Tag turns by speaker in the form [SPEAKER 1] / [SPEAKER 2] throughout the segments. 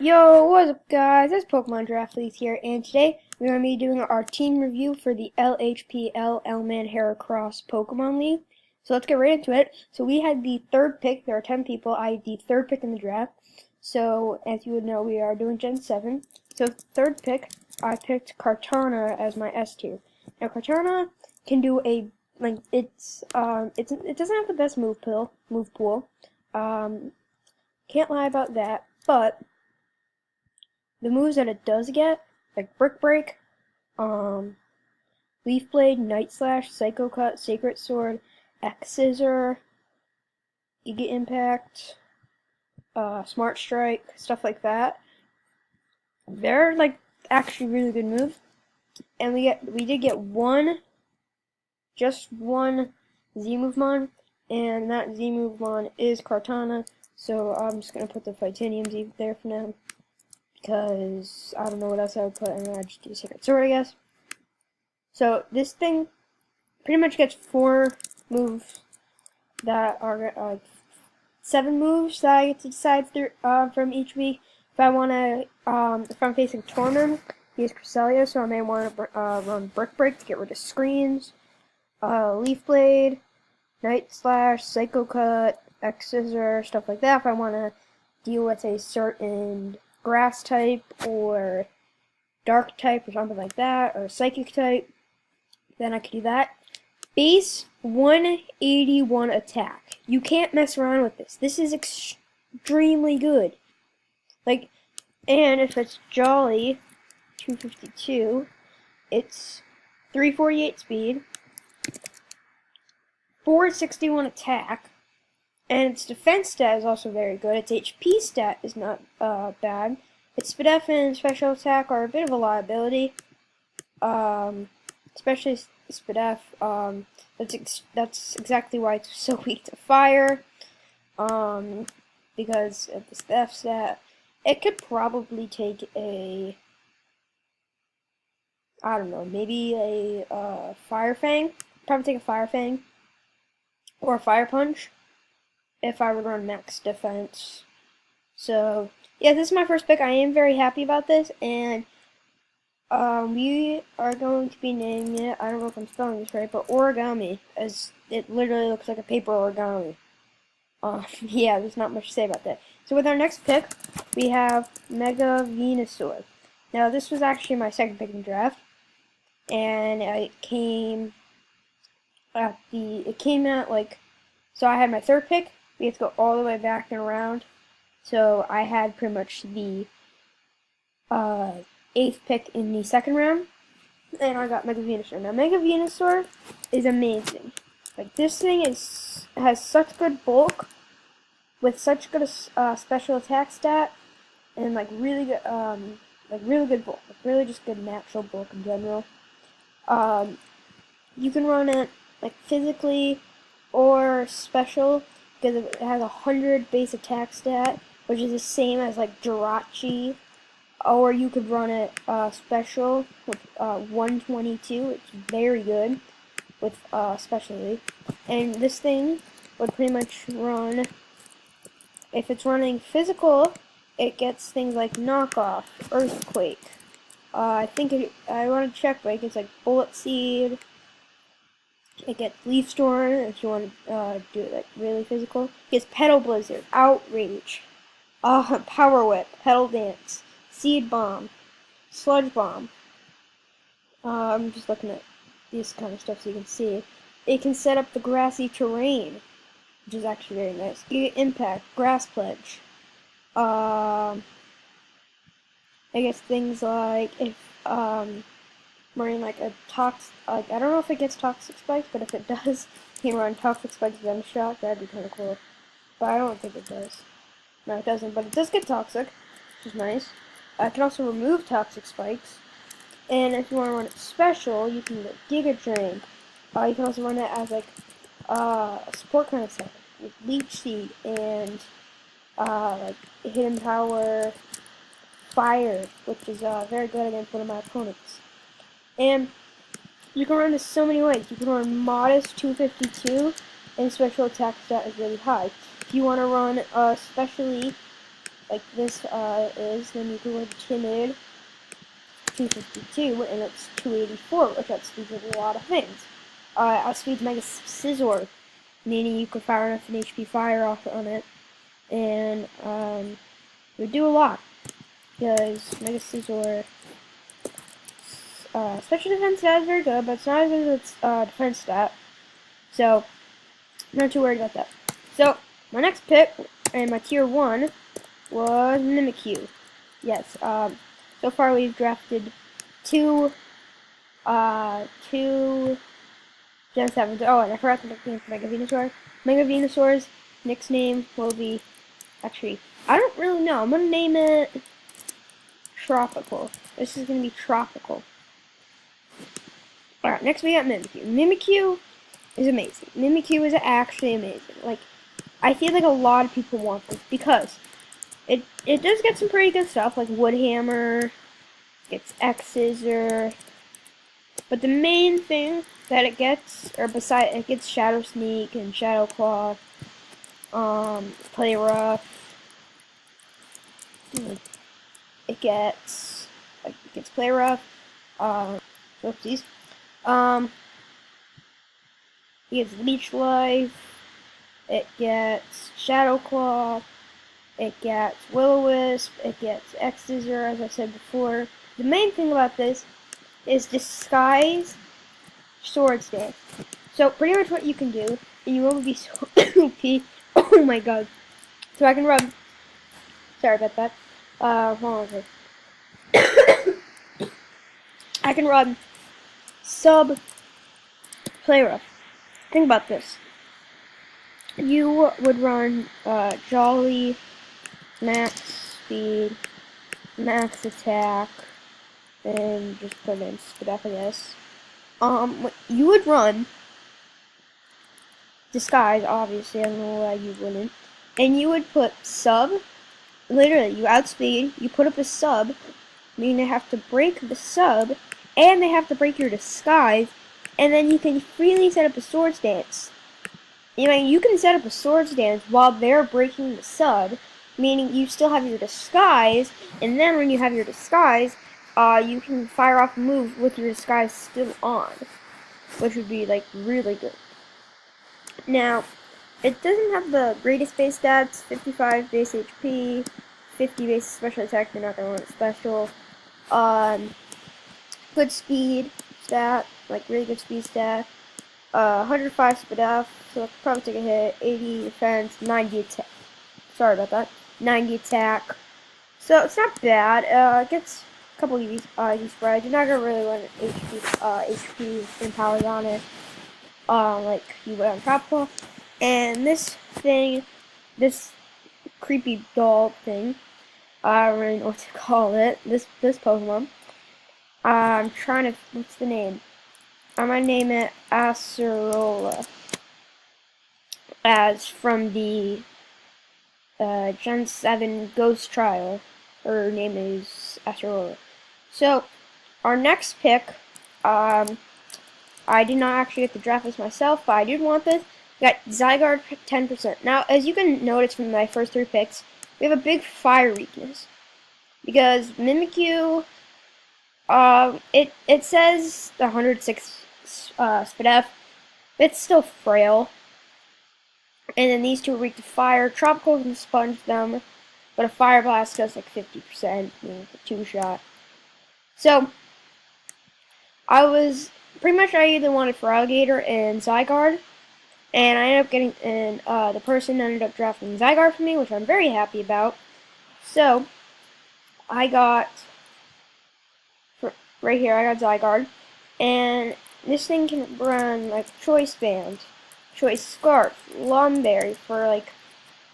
[SPEAKER 1] Yo, what's up guys? It's Pokemon Draft League here, and today we're going to be doing our team review for the LHPL L-Man Heracross Pokemon League. So let's get right into it. So we had the third pick. There are 10 people. I had the third pick in the draft. So as you would know, we are doing Gen 7. So third pick, I picked Kartana as my S tier. Now Kartana can do a it doesn't have the best move pool. Can't lie about that, but the moves that it does get, like Brick Break, Leaf Blade, Night Slash, Psycho Cut, Sacred Sword, X Scissor, Giga Impact, Smart Strike, stuff like that. They're like actually really good moves. And we did get just one Z-Movemon, and that Z-Movemon is Kartana. So I'm just gonna put the Titanium Z there for now, because I don't know what else I would put, and I'd just do Sacred Sword, I guess. So this thing pretty much gets 4 moves that are 7 moves that I get to decide from each week. If I want to, if I'm facing Tornum, use Cresselia, so I may want to run Brick Break to get rid of screens, Leaf Blade, Night Slash, Psycho Cut, X Scissor, stuff like that. If I want to deal with a certain grass type or dark type or something like that, or psychic type, then I could do that. Base 181 attack. You can't mess around with this. This is extremely good. Like, and if it's Jolly 252, it's 348 speed, 461 attack, and its defense stat is also very good. Its HP stat is not bad. Its SPDF and special attack are a bit of a liability, especially SPDF. That's exactly why it's so weak to fire, because of the SPDF stat. It could probably take a, I don't know, maybe a Fire Fang. Probably take a Fire Fang or a Fire Punch if I would run max defense. So yeah, this is my first pick. I am very happy about this, and we are going to be naming it, I don't know if I'm spelling this right, but Origami, as it literally looks like a paper origami. Yeah, there's not much to say about that. So with our next pick, we have Mega Venusaur. Now this was actually my second pick in the draft, and it came out like, so I had my third pick. We have to go all the way back and around. So I had pretty much the 8th pick in the second round, and I got Mega Venusaur. Now Mega Venusaur is amazing. Like, this thing has such good bulk, with such good special attack stat, and like really good bulk, like really just good natural bulk in general. You can run it like physically or special, because it has 100 base attack stat, which is the same as like Jirachi. Or you could run it special with 122. It's very good with specialty. And this thing would pretty much run, if it's running physical, it gets things like Knockoff, Earthquake. I want to check, but it gets like Bullet Seed. It gets Leaf Storm if you want to do it like really physical. It gets Petal Blizzard, Outrage, Power Whip, Petal Dance, Seed Bomb, Sludge Bomb. I'm just looking at this kind of stuff so you can see. It can set up the grassy terrain, which is actually very nice. Giga Impact, Grass Pledge. I guess things like if running like a I don't know if it gets Toxic Spikes, but if it does, you can run Toxic Spikes Venom Shot. That'd be kind of cool. But I don't think it does. No, it doesn't. But it does get Toxic, which is nice. I can also remove Toxic Spikes. And if you want to run it special, you can get Giga Drain. You can also run it as like a support kind of set with Leech Seed and like Hidden Power, Fire, which is very good against one of my opponents. And you can run this so many ways. You can run Modest 252, and special attack stat is really high. If you want to run especially like this is, then you go to timid 252, and it's 284, which outspeeds a lot of things. Outspeeds Mega Scizor, meaning you could fire off an HP fire off on it, and it would do a lot, because Mega Scizor special defense stat is very good, but it's not as good as its defense stat, so I'm not too worried about that. So, my next pick, and my tier 1, was Mimikyu. Yes, so far we've drafted two Gen 7s. Oh, and I forgot to name for Mega Venusaur. Mega Venusaur's next name will be, actually, I don't really know. I'm gonna name it Tropical. This is gonna be Tropical. Alright, next we got Mimikyu. Mimikyu is amazing. Mimikyu is actually amazing. Like, I feel like a lot of people want this because it does get some pretty good stuff, like Wood Hammer, gets X-Scissor, but the main thing that it gets, or beside it gets Shadow Sneak and Shadow Claw, Play Rough. It gets Play Rough. Oopsies. It gets Leech Life. It gets Shadow Claw. It gets Will-O-Wisp. It gets X-Scissor, as I said before. The main thing about this is Disguise Swords Dance. So pretty much what you can do, and you will be so OP. Oh my god. So I can rub. Sorry about that. Hold on a second. I can run sub Play Rough. Think about this. You would run Jolly, max speed, max attack, and just put in speed up, I guess. You would run Disguise, obviously, I don't know why you wouldn't. And you would put sub, literally, you outspeed, you put up a sub, meaning they have to break the sub, and they have to break your Disguise, and then you can freely set up a Swords Dance. You can set up a Swords Dance while they're breaking the sub, meaning you still have your Disguise, and then when you have your Disguise, you can fire off a move with your Disguise still on, which would be, like, really good. Now, it doesn't have the greatest base stats, 55 base HP, 50 base special attack, you're not going to want it special, good speed stat, like, really good speed stat, 105 speed F, so I could probably take a hit, 80 defense, 90 attack, sorry about that, 90 attack, so it's not bad, it gets a couple EV spreads. You're not going to really want HP and powers on it, like you would on Tropical, and this thing, this creepy doll thing, I don't really know what to call it, this Pokemon, I'm trying to, what's the name? I'm going to name it Acerola, as from the Gen 7 Ghost Trial. Her name is Acerola. So, our next pick, I did not actually get to draft this myself, but I did want this. We got Zygarde 10%. Now, as you can notice from my first 3 picks, we have a big fire weakness. Because Mimikyu, it says the 106 speed F, it's still frail. And then these two are weak to fire. Tropical can sponge them, but a Fire Blast does like 50%, meaning it's a 2-shot. So, I either wanted Feraligatr and Zygarde, and I ended up getting, and the person ended up drafting Zygarde for me, which I'm very happy about. So, I got, right here, I got Zygarde, and this thing can run, like, Choice Band, Choice Scarf, Lumberry for, like,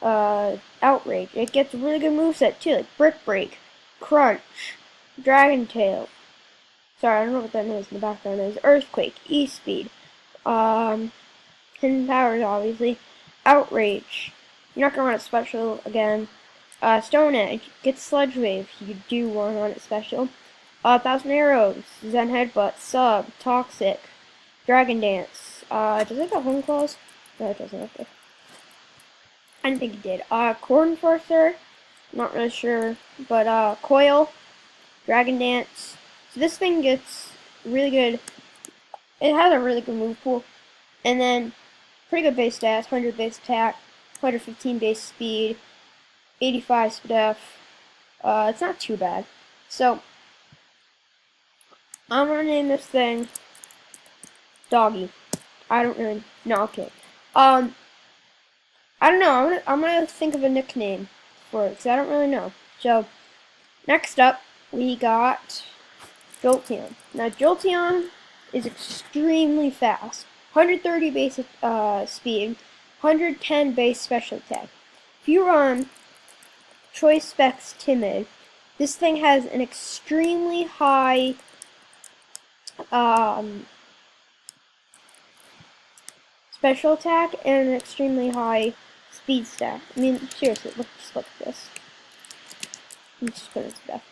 [SPEAKER 1] Outrage. It gets a really good moveset, too, like Brick Break, Crunch, Dragon Tail. Sorry, I don't know what that noise in the background is. Earthquake, E-Speed, Hidden Powers, obviously, Outrage. You're not going to run it special again. Stone Edge, get Sludge Wave. You do want to run it special. 1,000 Arrows, Zen Headbutt, Sub, Toxic, Dragon Dance. Does it got Home Claws? No, it doesn't. Okay. I didn't think it did. Core Enforcer, Not really sure, but Coil, Dragon Dance. So this thing gets really good. It has a really good move pool, and then pretty good base stats: 100 base attack, 115 base speed, 85 def. It's not too bad. So I'm gonna name this thing Doggy. I don't really know. Okay. I don't know. I'm gonna think of a nickname for it because I don't really know. So next up, we got Jolteon. Now Jolteon is extremely fast. 130 base speed, 110 base special attack. If you run Choice Specs Timid, this thing has an extremely high special attack and an extremely high speed stat. I mean, seriously, just look at this. I'm just put it to death.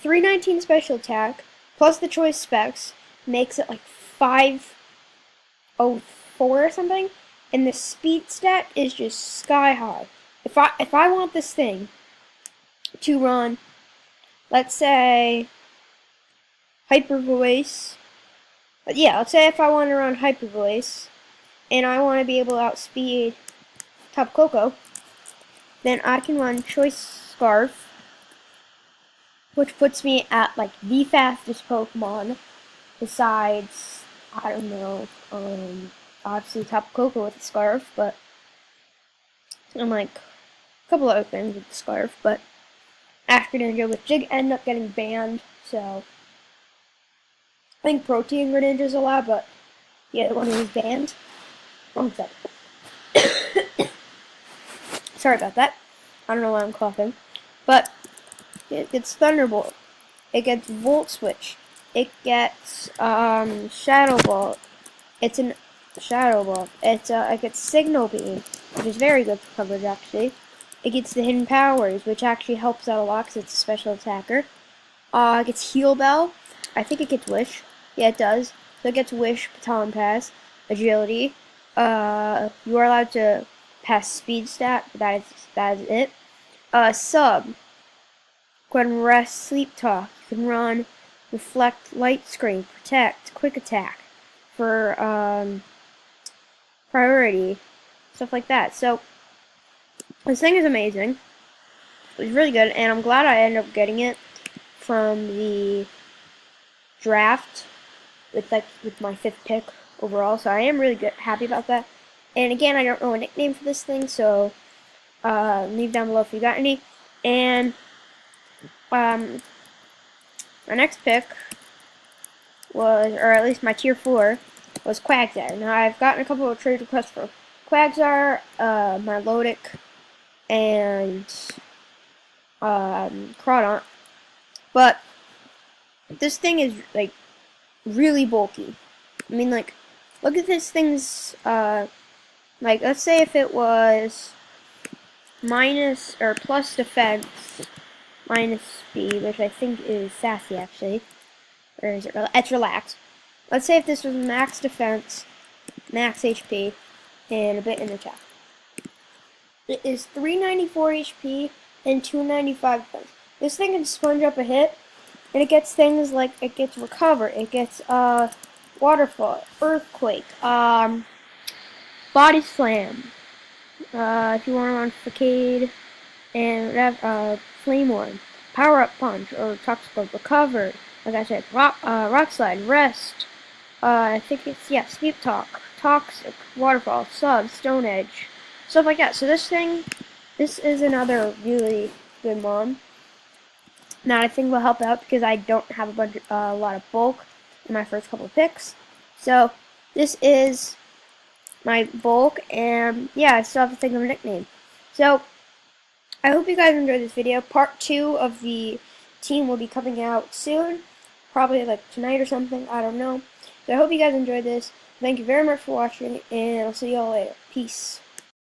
[SPEAKER 1] 319 special attack plus the choice specs makes it like 504 or something, and the speed stat is just sky high. If I want this thing to run, let's say Hyper Voice. But yeah, let's say if I want to run Hyper Voice and I want to be able to outspeed Tapu Koko, then I can run Choice Scarf, which puts me at like the fastest Pokemon besides, I don't know, obviously Tapu Koko with the Scarf, but I'm like a couple other things with the Scarf, but Ash Greninja with Jig ended up getting banned, so I think Protein Greninja's allowed, but yeah, the one who was banned. One second. Sorry about that. I don't know why I'm coughing. But it gets Thunderbolt. It gets Volt Switch. It gets Shadow Ball. It's an Shadow Ball. It gets Signal Beam, which is very good for coverage actually. It gets the Hidden Powers, which actually helps out a lot because it's a special attacker. It gets Heal Bell. I think it gets Wish. Yeah, it does. So it gets Wish, Baton Pass, Agility. You are allowed to pass Speed Stat, but that is it. Sub. Go ahead and rest, Sleep Talk. You can run, Reflect, Light Screen, Protect, Quick Attack for priority, stuff like that. So this thing is amazing. It was really good, and I'm glad I ended up getting it from the draft with my 5th pick overall, so I am really happy about that. And again, I don't know a nickname for this thing, so leave down below if you got any. And my next pick was, or at least my tier 4, was Quagsire. Now I've gotten a couple of trade requests for Quagsire, Milotic, and Crawdaunt, but this thing is like really bulky. I mean, like, look at this thing's, like, let's say if it was minus or plus defense, minus speed, which I think is sassy actually, or is it? It's relaxed. Let's say if this was max defense, max HP, and a bit in attack. It is 394 HP and 295 defense. This thing can sponge up a hit. And it gets things like, it gets Recover, it gets Waterfall, Earthquake, Body Slam, if you want to run Facade, and Flame Orb, Power Up Punch, or Toxic Recover, like I said, Rock Slide, Rest, I think it's, yeah, Sleep Talk, Toxic, Waterfall, Sub, Stone Edge, stuff like that. So this is another really good mon that I think will help out because I don't have a lot of bulk in my first couple of picks. So this is my bulk, and yeah, I still have to think of a nickname. So I hope you guys enjoyed this video. Part 2 of the team will be coming out soon, probably like tonight or something, I don't know. So I hope you guys enjoyed this. Thank you very much for watching, and I'll see you all later. Peace.